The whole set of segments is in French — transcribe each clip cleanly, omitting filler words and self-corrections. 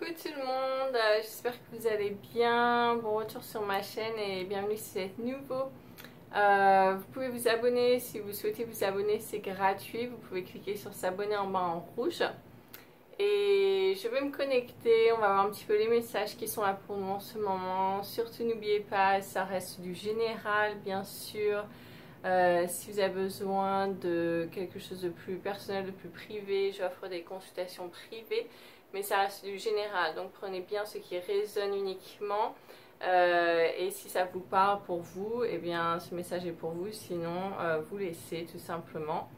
Coucou tout le monde, j'espère que vous allez bien. Bon retour sur ma chaîne et bienvenue si vous êtes nouveau. Vous pouvez vous abonner si vous souhaitez vous abonner, c'est gratuit. Vous pouvez cliquer sur s'abonner en bas en rouge. Et je vais me connecter, on va voir un petit peu les messages qui sont là pour nous en ce moment. Surtout n'oubliez pas, ça reste du général bien sûr. Si vous avez besoin de quelque chose de plus personnel, de plus privé, j'offre des consultations privées, mais ça reste du général, donc prenez bien ce qui résonne uniquement. Et si ça vous parle pour vous, eh bien ce message est pour vous, sinon vous laissez tout simplement.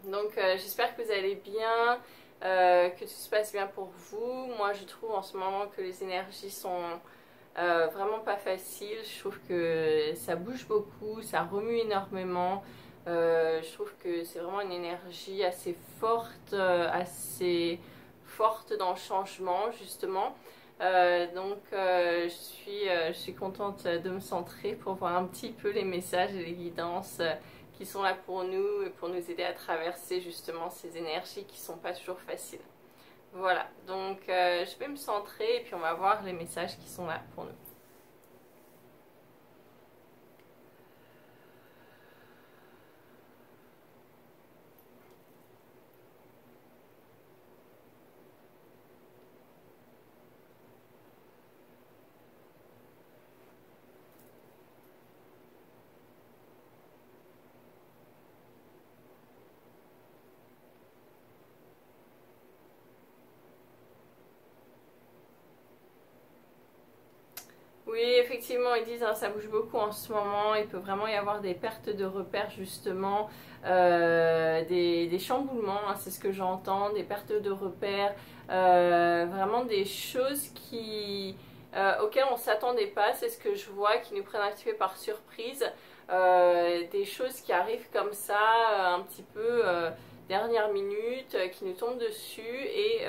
Donc j'espère que vous allez bien, que tout se passe bien pour vous. Moi je trouve en ce moment que les énergies sont vraiment pas facile, je trouve que ça bouge beaucoup, ça remue énormément. Je trouve que c'est vraiment une énergie assez forte dans le changement justement. Je suis contente de me centrer pour voir un petit peu les messages et les guidances qui sont là pour nous et pour nous aider à traverser justement ces énergies qui sont pas toujours faciles. Voilà, donc je vais me centrer et puis on va voir les messages qui sont là pour nous. Oui, effectivement, ils disent hein, ça bouge beaucoup en ce moment. Il peut vraiment y avoir des pertes de repères, justement, des chamboulements, hein, c'est ce que j'entends, des pertes de repères, vraiment des choses auxquelles on ne s'attendait pas, c'est ce que je vois, qui nous prennent un petit peu par surprise. Des choses qui arrivent comme ça, un petit peu dernière minute, qui nous tombent dessus. Et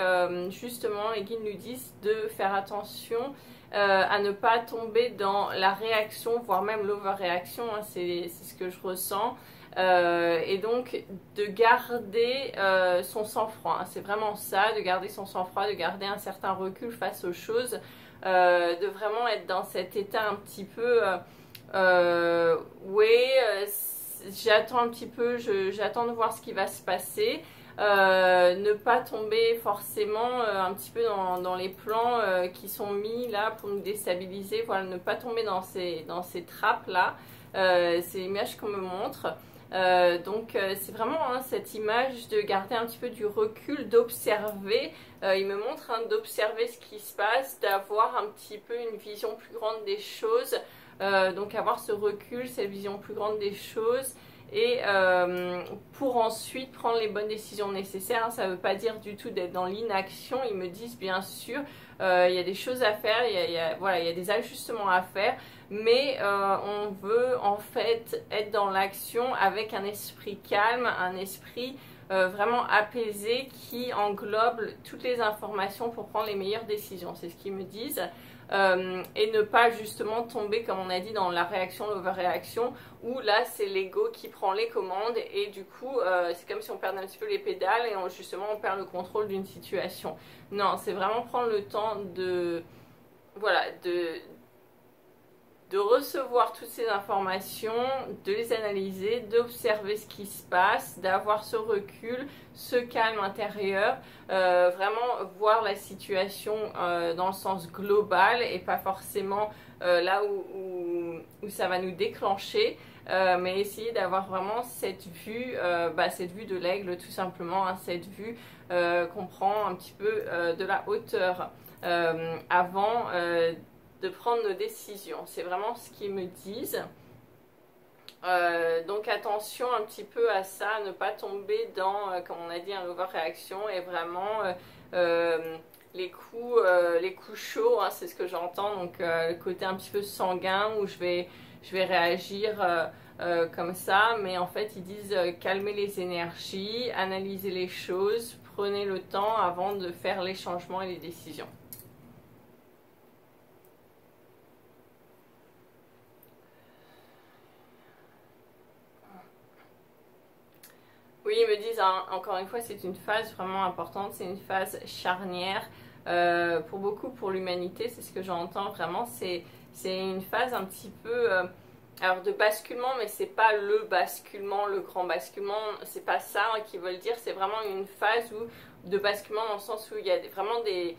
justement, les guides nous disent de faire attention à ne pas tomber dans la réaction, voire même l'overréaction, hein, c'est ce que je ressens. Et donc de garder son sang-froid, hein, c'est vraiment ça, de garder son sang-froid, de garder un certain recul face aux choses, de vraiment être dans cet état un petit peu, j'attends un petit peu, j'attends de voir ce qui va se passer. Ne pas tomber forcément un petit peu dans les plans qui sont mis là pour nous déstabiliser. Voilà, ne pas tomber dans ces trappes là. C'est l'image qu'on me montre. C'est vraiment hein, cette image de garder un petit peu du recul, d'observer. Il me montre hein, d'observer ce qui se passe, d'avoir un petit peu une vision plus grande des choses. Donc avoir ce recul, cette vision plus grande des choses. Et pour ensuite prendre les bonnes décisions nécessaires, hein, ça ne veut pas dire du tout d'être dans l'inaction. Ils me disent bien sûr, il y a des choses à faire, il y a des ajustements à faire, mais on veut en fait être dans l'action avec un esprit calme, un esprit vraiment apaisé qui englobe toutes les informations pour prendre les meilleures décisions. C'est ce qu'ils me disent. Et ne pas justement tomber, comme on a dit, dans la réaction, l'overréaction, où là c'est l'ego qui prend les commandes et du coup c'est comme si on perdait un petit peu les pédales et justement on perd le contrôle d'une situation. Non, c'est vraiment prendre le temps de recevoir toutes ces informations, de les analyser, d'observer ce qui se passe, d'avoir ce recul, ce calme intérieur, vraiment voir la situation dans le sens global et pas forcément là où ça va nous déclencher, mais essayer d'avoir vraiment cette vue de l'aigle tout simplement, hein, cette vue qu'on prend un petit peu de la hauteur avant de prendre nos décisions. C'est vraiment ce qu'ils me disent. Donc attention un petit peu à ça, ne pas tomber dans, comme on a dit, un overréaction et vraiment les coups chauds, hein, c'est ce que j'entends, donc le côté un petit peu sanguin où je vais réagir comme ça, mais en fait ils disent calmer les énergies, analyser les choses, prenez le temps avant de faire les changements et les décisions. Oui, ils me disent, hein, encore une fois, c'est une phase vraiment importante, c'est une phase charnière. pour beaucoup, pour l'humanité, c'est ce que j'entends vraiment, c'est une phase un petit peu alors de basculement, mais c'est pas le basculement, le grand basculement, c'est pas ça qu'ils veulent dire, c'est vraiment une phase de basculement dans le sens où il y a vraiment des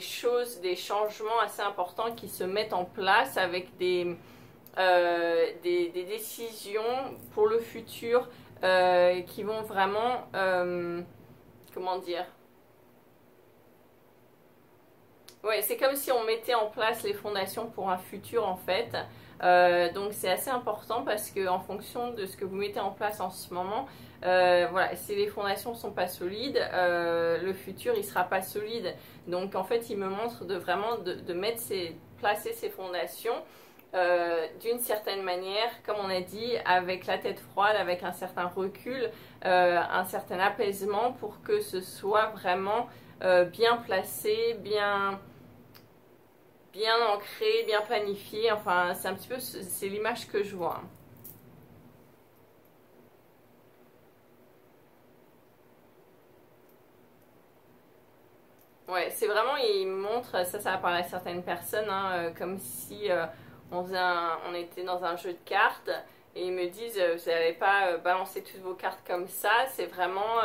choses, des changements assez importants qui se mettent en place avec des décisions pour le futur qui vont vraiment, comment dire, ouais, c'est comme si on mettait en place les fondations pour un futur en fait. Donc c'est assez important parce que en fonction de ce que vous mettez en place en ce moment, voilà, si les fondations sont pas solides, le futur il sera pas solide. Donc en fait, il me montre de vraiment de mettre placer ces fondations d'une certaine manière, comme on a dit, avec la tête froide, avec un certain recul, un certain apaisement pour que ce soit vraiment bien placé, bien ancré, bien planifié. Enfin, c'est un petit peu, c'est l'image que je vois. Ouais, c'est vraiment, il montre, ça va parler à certaines personnes, hein, comme si on était dans un jeu de cartes et ils me disent, vous n'allez pas balancer toutes vos cartes comme ça, c'est vraiment,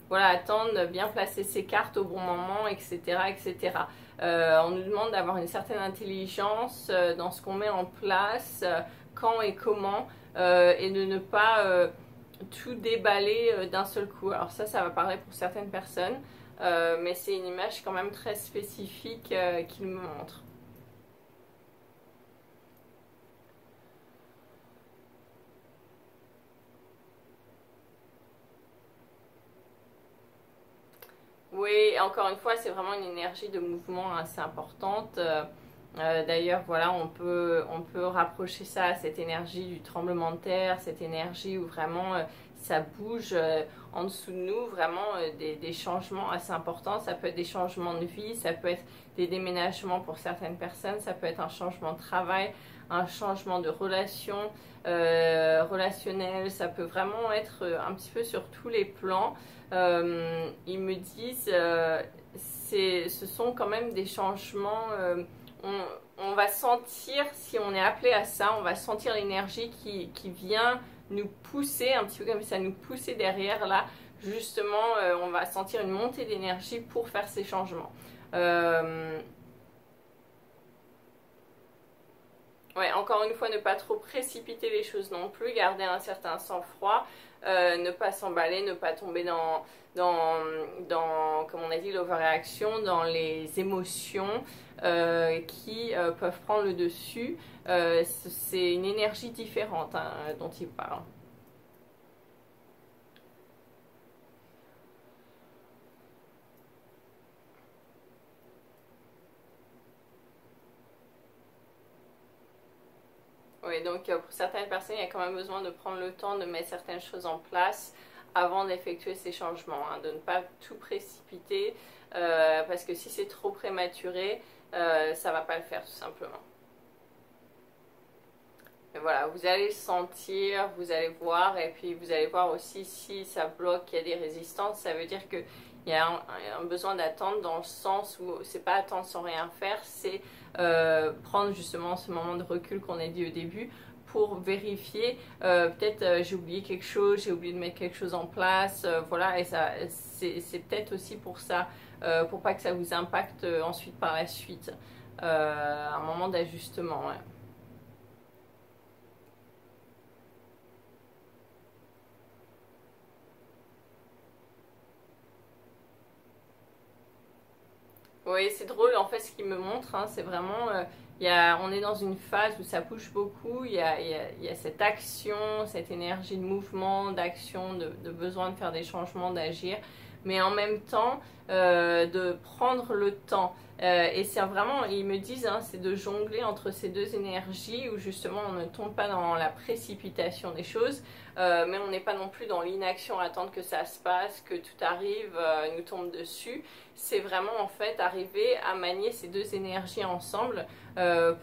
voilà, attendre, bien placer ses cartes au bon moment, etc., etc. On nous demande d'avoir une certaine intelligence dans ce qu'on met en place, quand et comment, et de ne pas tout déballer d'un seul coup. Alors ça va parler pour certaines personnes. Mais c'est une image quand même très spécifique qu'il me montre. Oui, encore une fois, c'est vraiment une énergie de mouvement assez importante. D'ailleurs, voilà, on peut rapprocher ça à cette énergie du tremblement de terre, cette énergie où vraiment ça bouge en dessous de nous, vraiment des changements assez importants. Ça peut être des changements de vie, ça peut être des déménagements pour certaines personnes, ça peut être un changement de travail, un changement de relation relationnelle, ça peut vraiment être un petit peu sur tous les plans. Ils me disent, ce sont quand même des changements. On va sentir, si on est appelé à ça, on va sentir l'énergie qui vient nous pousser, un petit peu comme ça, nous pousser derrière là. Justement, on va sentir une montée d'énergie pour faire ces changements. Euh, Ouais, encore une fois, ne pas trop précipiter les choses non plus, garder un certain sang-froid, ne pas s'emballer, ne pas tomber comme on a dit, l'overréaction, dans les émotions qui peuvent prendre le dessus. C'est une énergie différente hein, dont il parle. Oui, donc pour certaines personnes, il y a quand même besoin de prendre le temps de mettre certaines choses en place avant d'effectuer ces changements, hein, de ne pas tout précipiter, parce que si c'est trop prématuré, ça va pas le faire tout simplement. Mais voilà, vous allez le sentir, vous allez voir, et puis vous allez voir aussi si ça bloque, il y a des résistances, ça veut dire qu'il y a un besoin d'attendre dans le sens où c'est pas attendre sans rien faire, c'est prendre justement ce moment de recul qu'on a dit au début pour vérifier, peut-être j'ai oublié quelque chose, j'ai oublié de mettre quelque chose en place, voilà, et ça c'est peut-être aussi pour ça, pour pas que ça vous impacte ensuite par la suite, un moment d'ajustement, ouais. Oui, c'est drôle. En fait, ce qu'il me montre, hein, c'est vraiment, on est dans une phase où ça bouge beaucoup. Il y a cette action, cette énergie de mouvement, d'action, de besoin de faire des changements, d'agir, mais en même temps, de prendre le temps. Et c'est vraiment, ils me disent, hein, c'est de jongler entre ces deux énergies où justement on ne tombe pas dans la précipitation des choses, mais on n'est pas non plus dans l'inaction, attendre que ça se passe, que tout arrive, nous tombe dessus. C'est vraiment en fait arriver à manier ces deux énergies ensemble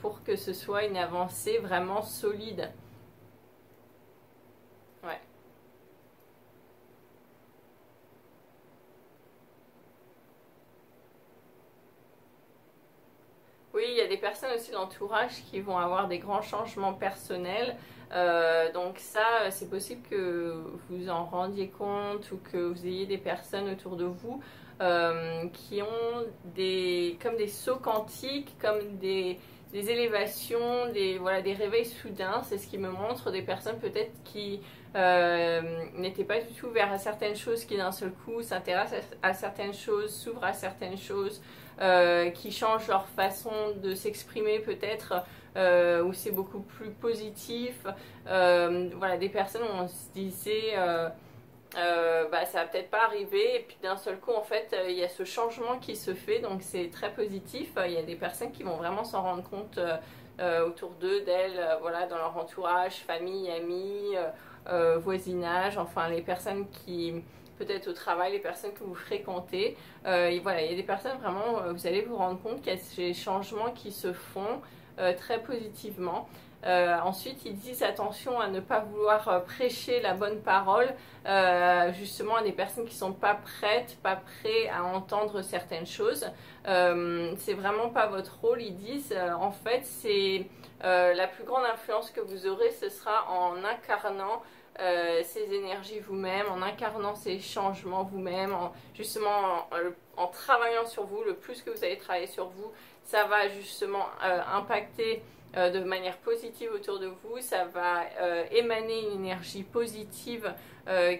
pour que ce soit une avancée vraiment solide. Ouais. des personnes aussi de l'entourage qui vont avoir des grands changements personnels. Donc ça, c'est possible que vous en rendiez compte ou que vous ayez des personnes autour de vous qui ont comme des sauts quantiques, comme des élévations, voilà, des réveils soudains. C'est ce qui me montre des personnes peut-être qui n'étaient pas du tout ouverts à certaines choses, qui d'un seul coup s'intéressent à certaines choses, s'ouvrent à certaines choses, qui changent leur façon de s'exprimer peut-être, où c'est beaucoup plus positif. Voilà, des personnes où on se disait bah, ça va peut-être pas arriver, et puis d'un seul coup en fait il y a ce changement qui se fait, donc c'est très positif. Il y a des personnes qui vont vraiment s'en rendre compte autour d'eux, d'elles, voilà, dans leur entourage, famille, amis, voisinage, enfin les personnes qui peut-être au travail, les personnes que vous fréquentez. Et voilà, il y a des personnes vraiment, vous allez vous rendre compte qu'il y a ces changements qui se font très positivement. Ensuite, ils disent attention à ne pas vouloir prêcher la bonne parole, justement à des personnes qui sont pas prêtes, pas prêts à entendre certaines choses. C'est vraiment pas votre rôle, ils disent. En fait, c'est la plus grande influence que vous aurez, ce sera en incarnant ces énergies vous-même, en incarnant ces changements vous-même, justement en travaillant sur vous. Le plus que vous allez travailler sur vous, ça va justement impacter de manière positive autour de vous. Ça va émaner une énergie positive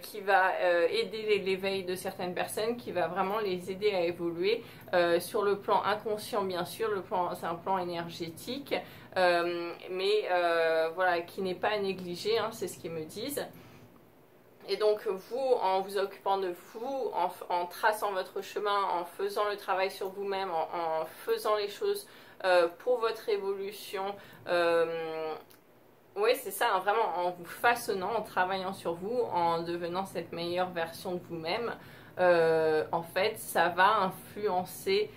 qui va aider l'éveil de certaines personnes, qui va vraiment les aider à évoluer sur le plan inconscient, bien sûr. C'est un plan énergétique, mais voilà, qui n'est pas à négliger, hein, c'est ce qu'ils me disent. Et donc vous, en vous occupant de vous, en traçant votre chemin, en faisant le travail sur vous-même, en faisant les choses pour votre évolution, oui c'est ça, hein, vraiment en vous façonnant, en travaillant sur vous, en devenant cette meilleure version de vous-même, en fait ça va influencer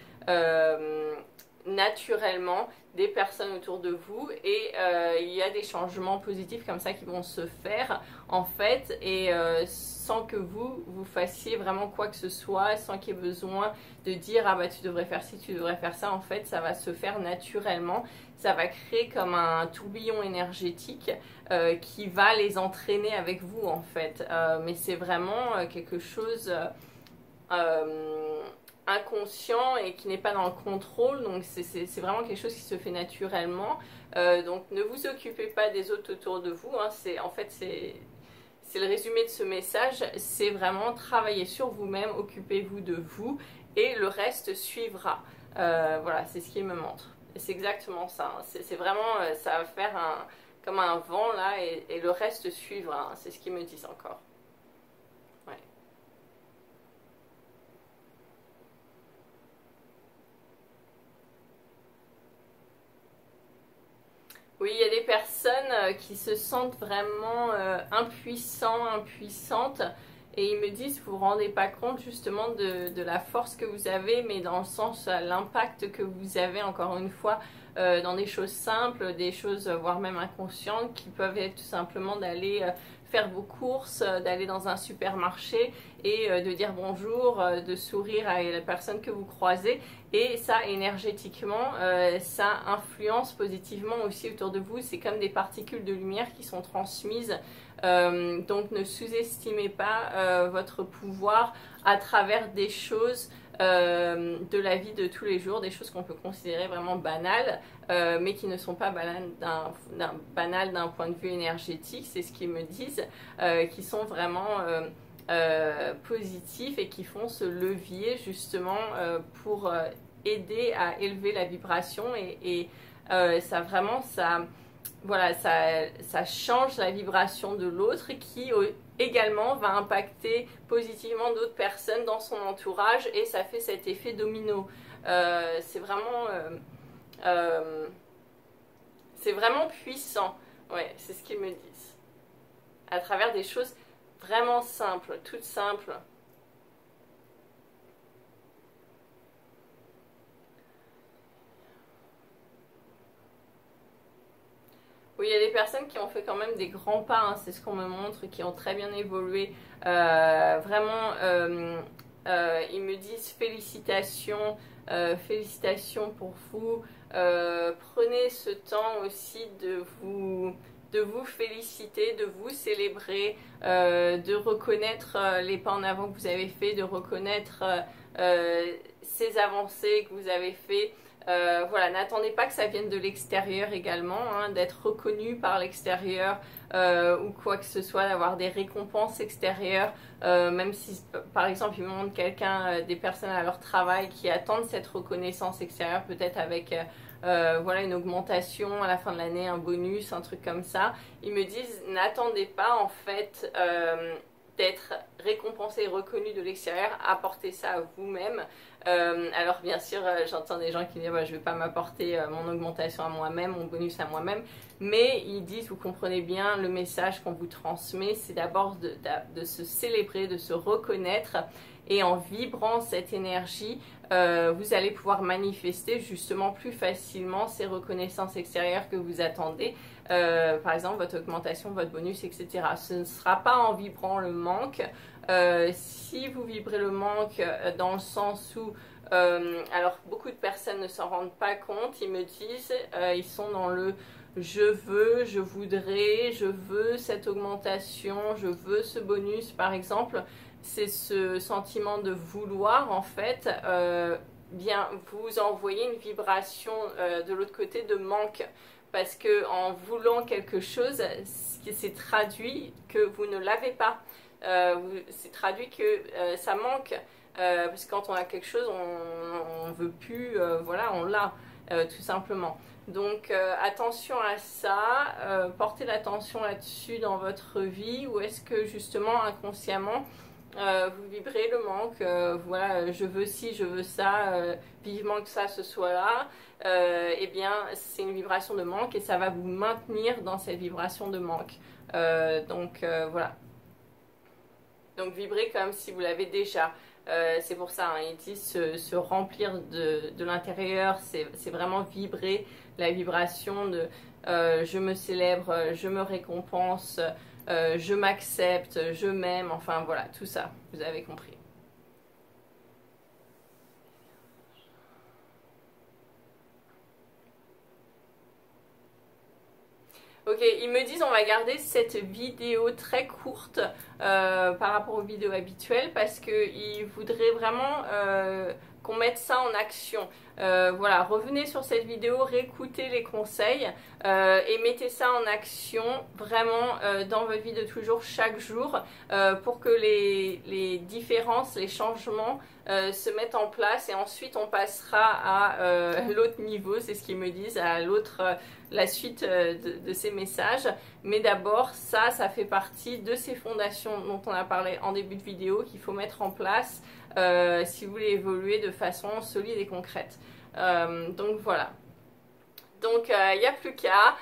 naturellement des personnes autour de vous, et il y a des changements positifs comme ça qui vont se faire en fait, et sans que vous fassiez vraiment quoi que ce soit, sans qu'il y ait besoin de dire ah bah tu devrais faire ci, tu devrais faire ça. En fait ça va se faire naturellement, ça va créer comme un tourbillon énergétique qui va les entraîner avec vous en fait, mais c'est vraiment quelque chose inconscient et qui n'est pas dans le contrôle, donc c'est vraiment quelque chose qui se fait naturellement. Donc ne vous occupez pas des autres autour de vous, hein. En fait c'est le résumé de ce message, c'est vraiment travailler sur vous-même, occupez-vous de vous et le reste suivra. Voilà, c'est ce qu'il me montre. Et c'est exactement ça, hein. C'est vraiment, ça va faire comme un vent là, et le reste suivra, hein. C'est ce qu'ils me disent encore. Ouais. Oui, il y a des personnes qui se sentent vraiment impuissantes, et ils me disent, vous vous rendez pas compte justement de la force que vous avez, mais dans le sens, l'impact que vous avez, encore une fois, dans des choses simples, des choses voire même inconscientes, qui peuvent être tout simplement d'aller faire vos courses, d'aller dans un supermarché et de dire bonjour, de sourire à la personne que vous croisez. Et ça, énergétiquement, ça influence positivement aussi autour de vous. C'est comme des particules de lumière qui sont transmises. Donc ne sous-estimez pas votre pouvoir à travers des choses de la vie de tous les jours, des choses qu'on peut considérer vraiment banales, mais qui ne sont pas banales d'un point de vue énergétique. C'est ce qu'ils me disent, qui sont vraiment positifs et qui font ce levier justement pour aider à élever la vibration, et ça vraiment voilà, ça change la vibration de l'autre, qui également va impacter positivement d'autres personnes dans son entourage, et ça fait cet effet domino. Euh, c'est vraiment puissant. Ouais, c'est ce qu'ils me disent. À travers des choses vraiment simples, toutes simples. Oui, il y a des personnes qui ont fait quand même des grands pas, hein, c'est ce qu'on me montre, qui ont très bien évolué, vraiment Ils me disent félicitations, félicitations pour vous. Prenez ce temps aussi de vous féliciter, de vous célébrer, de reconnaître les pas en avant que vous avez fait, de reconnaître ces avancées que vous avez fait. Voilà, n'attendez pas que ça vienne de l'extérieur également, hein, d'être reconnu par l'extérieur ou quoi que ce soit, d'avoir des récompenses extérieures, même si par exemple ils montrent quelqu'un, des personnes à leur travail qui attendent cette reconnaissance extérieure, peut-être avec voilà, une augmentation à la fin de l'année, un bonus, un truc comme ça. Ils me disent n'attendez pas en fait d'être récompensé et reconnu de l'extérieur, apportez ça à vous-même. Alors bien sûr, j'entends des gens qui disent je ne vais pas m'apporter mon augmentation à moi-même, mon bonus à moi-même, mais ils disent, vous comprenez bien, le message qu'on vous transmet, c'est d'abord de se célébrer, de se reconnaître, et en vibrant cette énergie, vous allez pouvoir manifester justement plus facilement ces reconnaissances extérieures que vous attendez. Par exemple votre augmentation, votre bonus, etc. Ce ne sera pas en vibrant le manque. Si vous vibrez le manque dans le sens où alors beaucoup de personnes ne s'en rendent pas compte, ils me disent ils sont dans le je veux, je voudrais, je veux cette augmentation, je veux ce bonus par exemple. C'est ce sentiment de vouloir en fait bien vous envoyer une vibration de l'autre côté de manque. Parce que en voulant quelque chose, c'est traduit que vous ne l'avez pas. C'est traduit que ça manque. Parce que quand on a quelque chose, on veut plus, voilà, on l'a, tout simplement. Donc attention à ça, portez l'attention là-dessus dans votre vie, ou est-ce que justement inconsciemment, vous vibrez le manque, voilà, je veux ci, je veux ça, vivement que ça ce soit là, eh bien c'est une vibration de manque et ça va vous maintenir dans cette vibration de manque. Voilà. Donc vibrez comme si vous l'avez déjà. C'est pour ça, hein, il dit se remplir de l'intérieur, c'est vraiment vibrer la vibration de je me célèbre, je me récompense, je m'accepte, je m'aime, enfin voilà, tout ça, vous avez compris. Ok, ils me disent on va garder cette vidéo très courte par rapport aux vidéos habituelles parce qu'ils voudraient vraiment qu'on mette ça en action. Voilà, revenez sur cette vidéo, réécoutez les conseils et mettez ça en action vraiment dans votre vie de toujours, chaque jour, pour que les différences, les changements se mettent en place et ensuite on passera à l'autre niveau, c'est ce qu'ils me disent, à l'autre, la suite de ces messages. Mais d'abord, ça fait partie de ces fondations dont on a parlé en début de vidéo qu'il faut mettre en place si vous voulez évoluer de façon solide et concrète. Donc voilà. Donc il n'y a plus qu'à.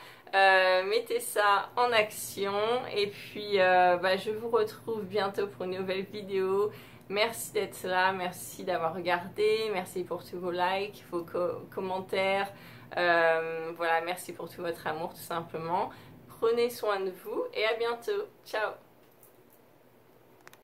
Mettez ça en action et puis je vous retrouve bientôt pour une nouvelle vidéo. Merci d'être là, merci d'avoir regardé, merci pour tous vos likes, vos commentaires, voilà, merci pour tout votre amour tout simplement. Prenez soin de vous et à bientôt. Ciao!